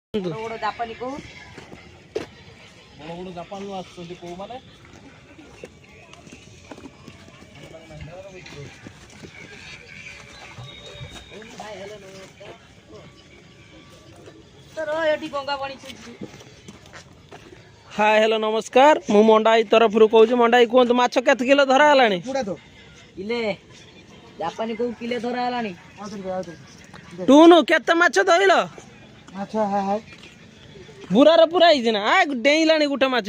बड़ जापानी को बड़ जापान को माने हाय हेलो नमस्कार मु मंडाई तरफ कहूँ मंडाई कहतु माछ केत किलो धरा है किले जापानी को किले धरा है टूनु केते माछ धइल बुरार पूरा है ना आ डेला गोटे माछ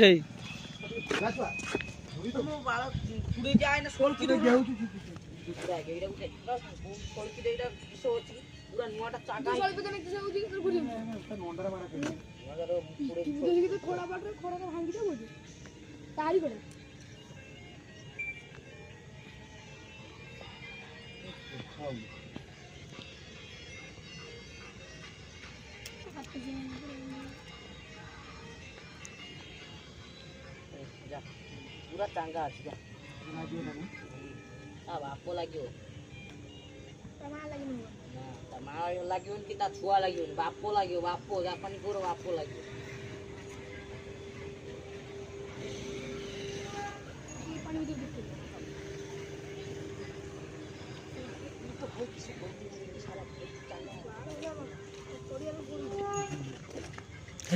पूरा चांगा अछि बापो लाग्यो तमा लाग्यो कि ता छुआ लाग्यो बापो लाग्यो बापो जापानी पूरा बापो लाग्यो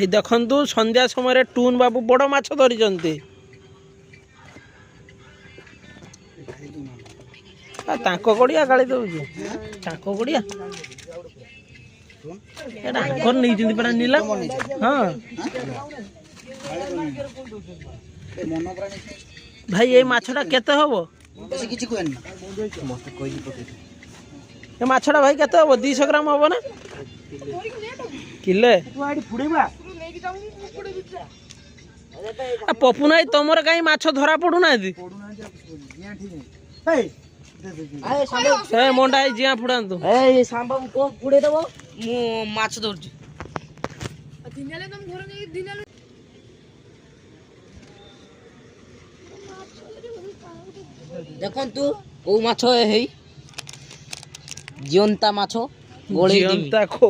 देखु संध्या समय टून बाबू बड़ माछ धरी गड़िया गाड़ी दौर गड़िया नहीं पड़ा नीला हाँ भाई ये माछटा केते हबो ये माछटा भाई केते हबो 200 ग्राम हबो ना किले पपु नाई तुमर कहीं माछ धरा पड़ू ना मंडा जिया फुड़ातु सांबाबू को पुड़े दबो मु माछ धरछि देखंतु को माछ हे जियंता माछ गोळे जियंता को